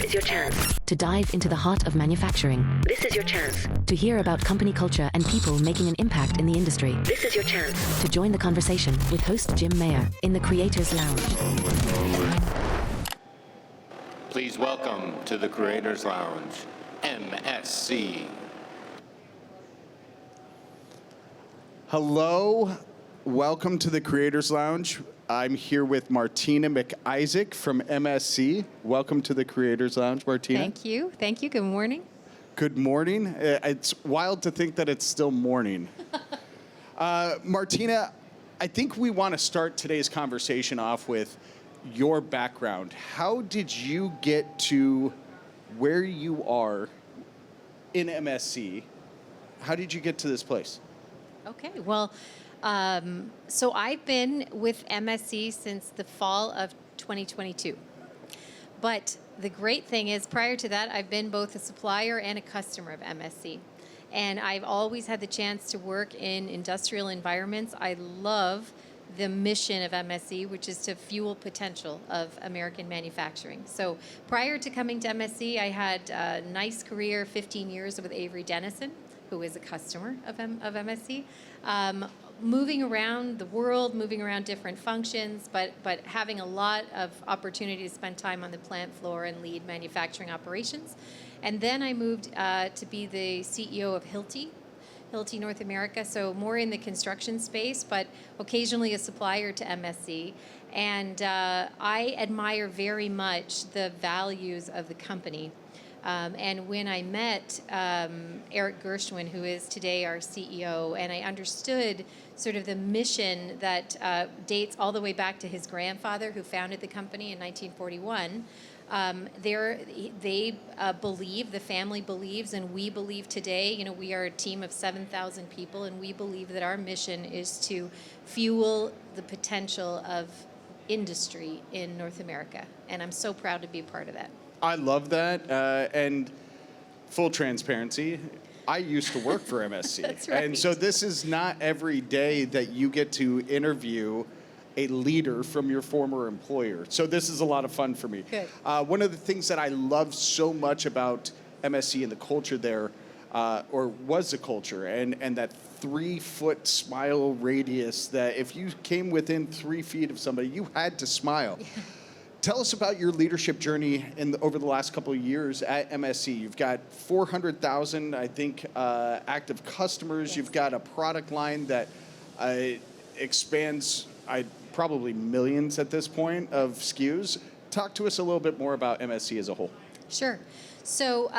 is your chance. To dive into the heart of manufacturing. This is your chance. To hear about company culture and people making an impact in the industry. This is your chance. To join the conversation with host Jim Mayer in the Creators Lounge. Please welcome to the Creators Lounge, MSC. Hello, welcome to the Creators Lounge. I'm here with Martina McIsaac from MSC. Welcome to the Creators Lounge, Martina. Thank you. Thank you. Good morning. Good morning. It's wild to think that it's still morning. Martina, I think we want to start today's conversation off with your background. How did you get to where you are in MSC? How did you get to this place? Okay. Well, so I've been with MSC since the fall of 2022. But the great thing is, prior to that, I've been both a supplier and a customer of MSC. And I've always had the chance to work in industrial environments. I love the mission of MSC, which is to fuel potential of American manufacturing. So prior to coming to MSC, I had a nice career, 15 years with Avery Dennison, who is a customer of MSC. Moving around the world, moving around different functions, but having a lot of opportunity to spend time on the plant floor and lead manufacturing operations. And then I moved to be the CEO of Hilti North America, so more in the construction space, but occasionally a supplier to MSC. And I admire very much the values of the company. And when I met Eric Gershwin, who is today our CEO, and I understood sort of the mission that dates all the way back to his grandfather, who founded the company in 1941, they believe, the family believes, and we believe today, you know, we are a team of 7,000 people, and we believe that our mission is to fuel the potential of industry in North America. And I'm so proud to be a part of that. I love that, and full transparency, I used to work for MSC. That's right. And so this is not every day that you get to interview a leader from your former employer. So this is a lot of fun for me. Good. One of the things that I love so much about MSC and the culture there, or was the culture, and that 3-foot smile radius, that if you came within 3 feet of somebody, you had to smile. Yeah. Tell us about your leadership journey over the last couple of years at MSC. You've got 400,000, I think, active customers. Yes. You've got a product line that expands probably millions at this point of SKUs. Talk to us a little bit more about MSC as a whole. Sure. So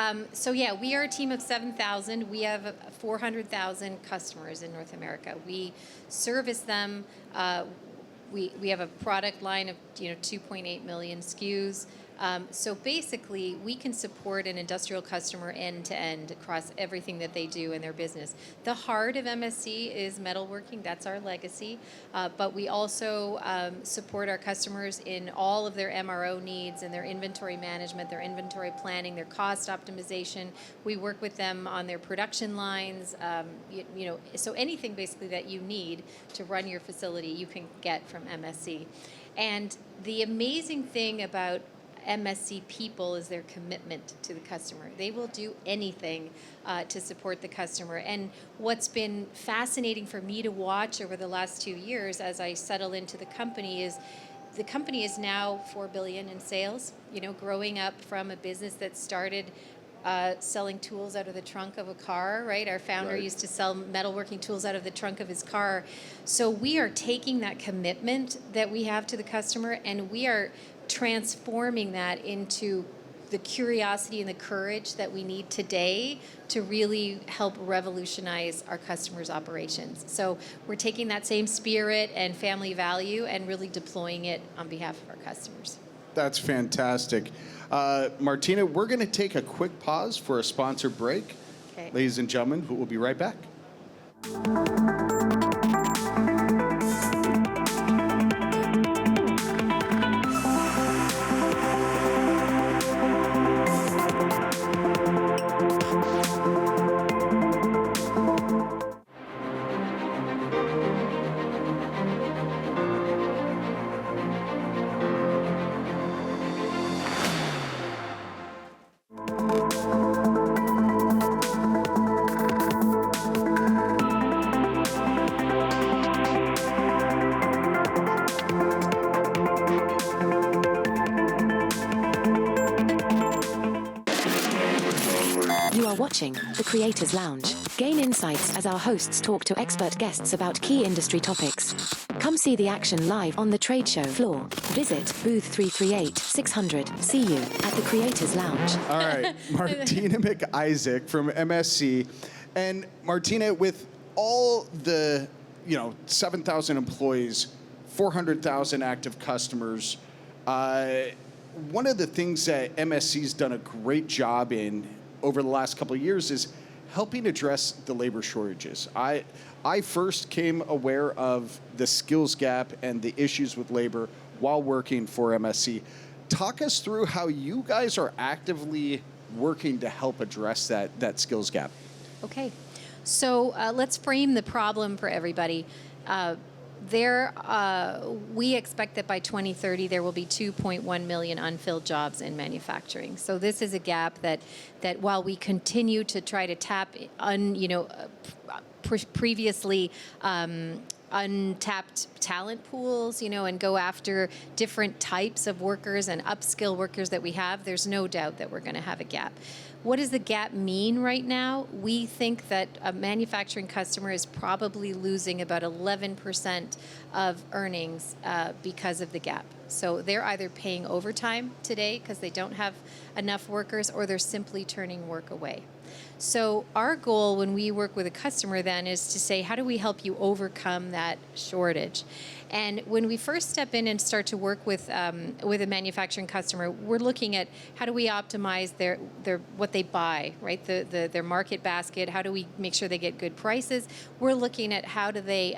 yeah, we are a team of 7,000. We have 400,000 customers in North America. We service them. We have a product line of 2.8 million SKUs. So basically, we can support an industrial customer end to end across everything that they do in their business. The heart of MSC is metalworking. That's our legacy. But we also support our customers in all of their MRO needs and their inventory management, their inventory planning, their cost optimization. We work with them on their production lines. So anything basically that you need to run your facility, you can get from MSC. And the amazing thing about MSC people is their commitment to the customer. They will do anything to support the customer. And what's been fascinating for me to watch over the last 2 years as I settle into the company is the company is now $4 billion in sales, growing up from a business that started selling tools out of the trunk of a car, right? Our founder used to sell metalworking tools out of the trunk of his car. So we are taking that commitment that we have to the customer, and we are transforming that into the curiosity and the courage that we need today to really help revolutionize our customers' operations. So we're taking that same spirit and family value and really deploying it on behalf of our customers. That's fantastic. Martina, we're going to take a quick pause for a sponsor break. Okay. Ladies and gentlemen, we'll be right back. are watching The Creators Lounge. Gain insights as our hosts talk to expert guests about key industry topics. Come see the action live on the trade show floor. Visit booth 338 600. See you at The Creators Lounge. All right, Martina McIsaac from MSC. And Martina, with all the, 7,000 employees, 400,000 active customers, one of the things that MSC's done a great job in over the last couple of years is helping address the labor shortages. I first came aware of the skills gap and the issues with labor while working for MSC. Talk us through how you guys are actively working to help address that skills gap. Okay, so let's frame the problem for everybody. We expect that by 2030 there will be 2.1 million unfilled jobs in manufacturing. So this is a gap that while we continue to try to tap previously untapped talent pools, and go after different types of workers and upskill workers that we have, there's no doubt that we're going to have a gap. What does the gap mean right now? We think that a manufacturing customer is probably losing about 11% of earnings because of the gap. So they're either paying overtime today because they don't have enough workers, or they're simply turning work away. So our goal when we work with a customer then is to say, how do we help you overcome that shortage? And when we first step in and start to work with a manufacturing customer, we're looking at how do we optimize their what they buy, right? Their market basket. How do we make sure they get good prices? We're looking at how do they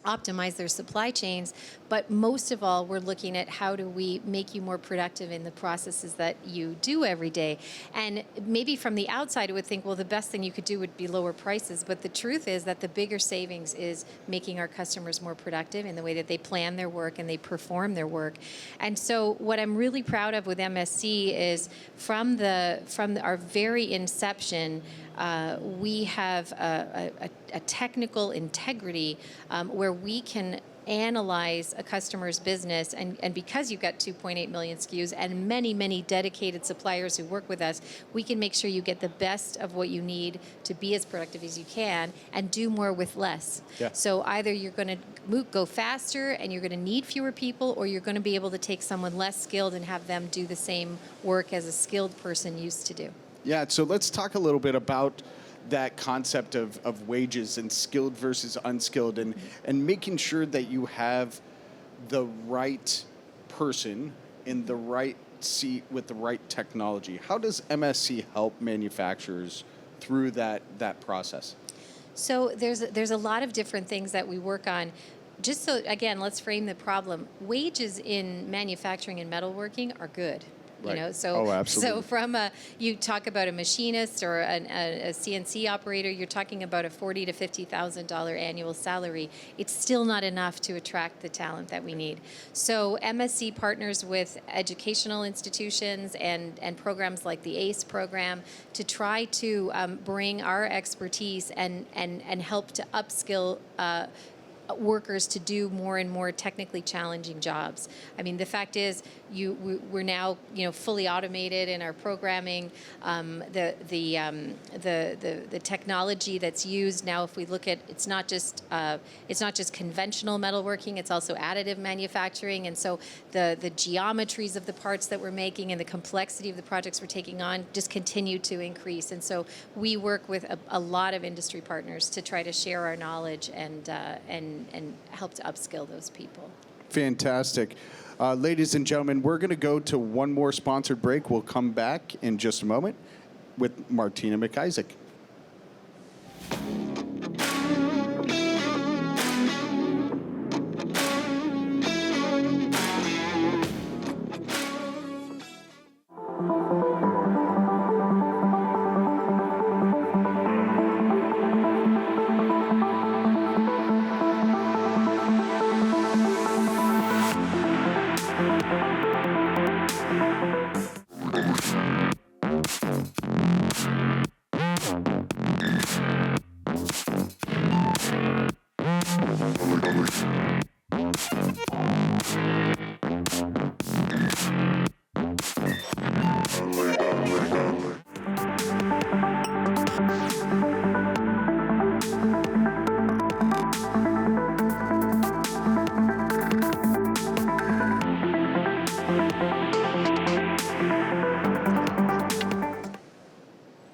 optimize their supply chains, but most of all, we're looking at how do we make you more productive in the processes that you do every day. And maybe from the outside, it would think, well, the best thing you could do would be lower prices, but the truth is that the bigger savings is making our customers more productive in the way that they plan their work and they perform their work. And so what I'm really proud of with MSC is from our very inception, we have a technical integrity where we can analyze a customer's business, and because you've got 2.8 million SKUs and many, many dedicated suppliers who work with us, we can make sure you get the best of what you need to be as productive as you can and do more with less. Yeah. So either you're going to go faster and you're going to need fewer people, or you're going to be able to take someone less skilled and have them do the same work as a skilled person used to do. Yeah, so let's talk a little bit about that concept of wages and skilled versus unskilled, and making sure that you have the right person in the right seat with the right technology. How does MSC help manufacturers through that process? So there's a lot of different things that we work on. Just so, again, let's frame the problem. Wages in manufacturing and metalworking are good. Right. So absolutely. So you talk about a machinist or a CNC operator, you're talking about a $40,000 to $50,000 annual salary. It's still not enough to attract the talent that we need. So MSC partners with educational institutions and programs like the ACE program to try to bring our expertise and help to upskill workers to do more and more technically challenging jobs. I mean, the fact is, we're now fully automated in our programming. The technology that's used now, if we look at, it's not just conventional metalworking, it's also additive manufacturing, and so the geometries of the parts that we're making and the complexity of the projects we're taking on just continue to increase. And so we work with a lot of industry partners to try to share our knowledge and help to upskill those people. Fantastic. Ladies and gentlemen, we're going to go to one more sponsored break. We'll come back in just a moment with Martina McIsaac.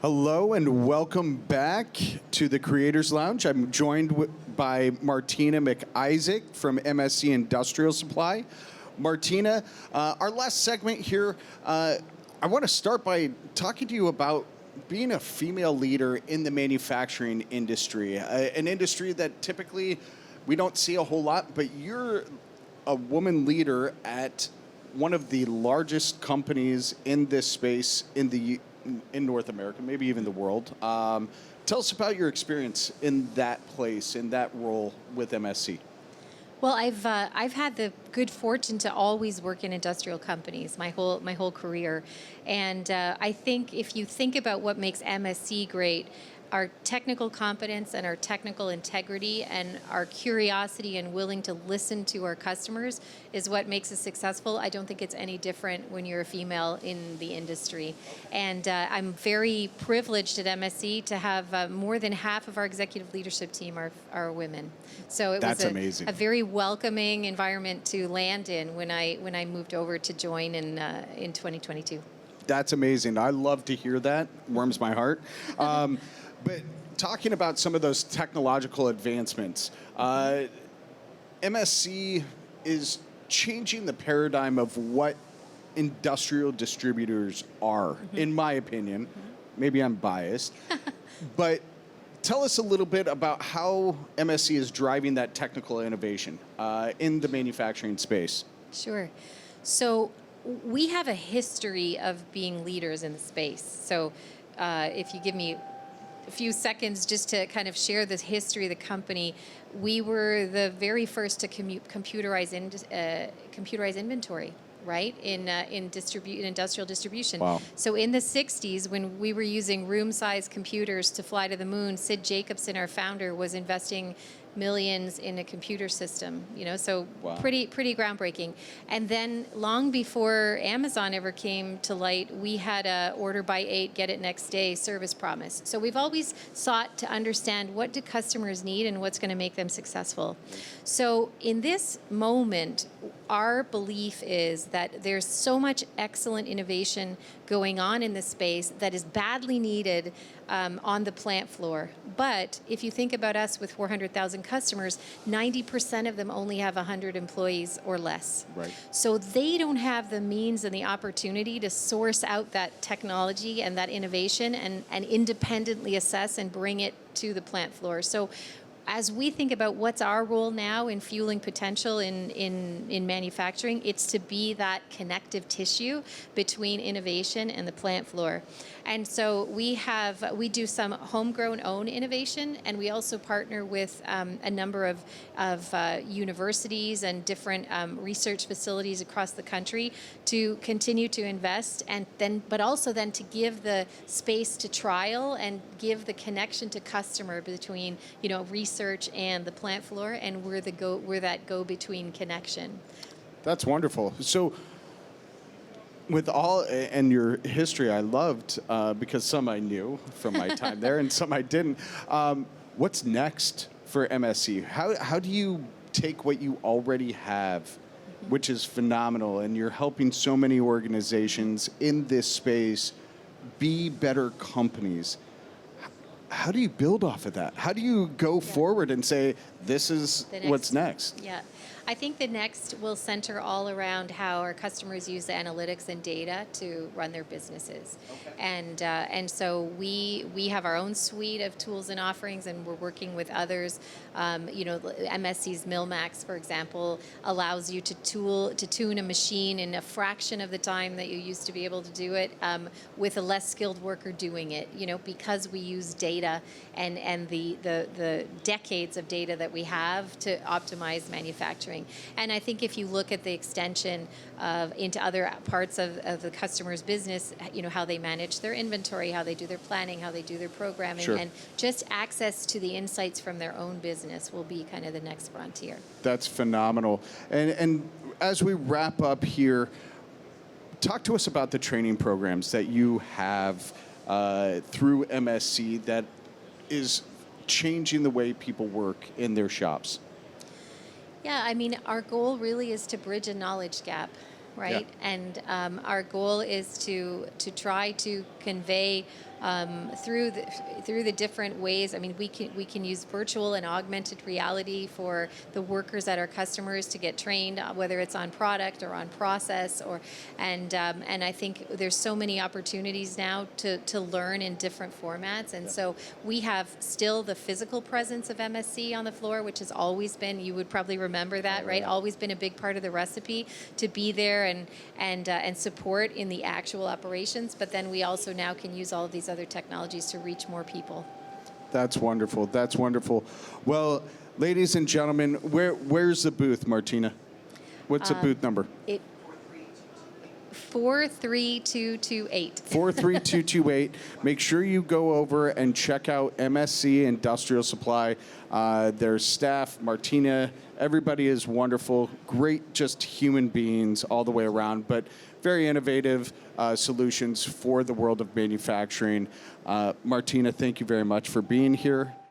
Hello and welcome back to the Creators Lounge. I'm joined by Martina McIsaac from MSC Industrial Supply. Martina, our last segment here, I want to start by talking to you about being a female leader in the manufacturing industry, an industry that typically we don't see a whole lot, but you're a woman leader at one of the largest companies in this space in North America, maybe even the world. Tell us about your experience in that place, in that role with MSC. Well, I've had the good fortune to always work in industrial companies my whole career, and I think if you think about what makes MSC great, our technical competence and our technical integrity and our curiosity and willing to listen to our customers is what makes us successful. I don't think it's any different when you're a female in the industry. And I'm very privileged at MSC to have more than half of our executive leadership team are women. So it That's was amazing. a very welcoming environment to land in when I moved over to join in 2022. That's amazing. I love to hear that. Warms my heart. But talking about some of those technological advancements, MSC is changing the paradigm of what industrial distributors are, in my opinion. Maybe I'm biased. But tell us a little bit about how MSC is driving that technical innovation in the manufacturing space. Sure. So we have a history of being leaders in the space. So if you give me a few seconds just to kind of share this history of the company, we were the very first to computerize inventory, right, in industrial distribution. Wow. So in the 60s, when we were using room-sized computers to fly to the moon, Sid Jacobson, our founder, was investing millions in a computer system, so wow. pretty groundbreaking. And then long before Amazon ever came to light, we had a order by 8, get it next day service promise. So we've always sought to understand what do customers need and what's going to make them successful. So in this moment, our belief is that there's so much excellent innovation going on in this space that is badly needed on the plant floor. But if you think about us with 400,000 customers, 90% of them only have 100 employees or less. Right. So they don't have the means and the opportunity to source out that technology and that innovation and independently assess and bring it to the plant floor. So as we think about what's our role now in fueling potential in manufacturing, it's to be that connective tissue between innovation and the plant floor. And so we do some homegrown own innovation, and we also partner with a number of universities and different research facilities across the country to continue to invest, but also to give the space to trial and give the connection to customer between research and the plant floor, and we're that go-between connection. That's wonderful. So with all and your history, I loved because some I knew from my time there and some I didn't. What's next for MSC? How do you take what you already have, which is phenomenal, and you're helping so many organizations in this space be better companies? How do you build off of that? How do you go forward and say, this is what's next? Yeah. I think the next will center all around how our customers use the analytics and data to run their businesses. Okay. And so we have our own suite of tools and offerings, and we're working with others. MSC's MillMax, for example, allows you to tune a machine in a fraction of the time that you used to be able to do it with a less skilled worker doing it, because we use data and the decades of data that we have to optimize manufacturing. And I think if you look at the extension into other parts of the customer's business, how they manage their inventory, how they do their planning, how they do their programming, sure. and just access to the insights from their own business will be kind of the next frontier. That's phenomenal. And as we wrap up here, talk to us about the training programs that you have through MSC that is changing the way people work in their shops. Yeah, I mean, our goal really is to bridge a knowledge gap. right? And our goal is to try to convey through the different ways. I mean, we can use virtual and augmented reality for the workers at our customers to get trained, whether it's on product or on process, and I think there's so many opportunities now to learn in different formats. And so we have still the physical presence of MSC on the floor, which has always been, you would probably remember that, right? Always been a big part of the recipe to be there and support in the actual operations. But then we also now can use all of these other technologies to reach more people. That's wonderful. That's wonderful. Well, ladies and gentlemen, where's the booth, Martina? What's the booth number? 43228. 43228. Make sure you go over and check out MSC Industrial Supply. Their staff, Martina, everybody is wonderful. Great, just human beings all the way around, but very innovative solutions for the world of manufacturing. Martina, thank you very much for being here.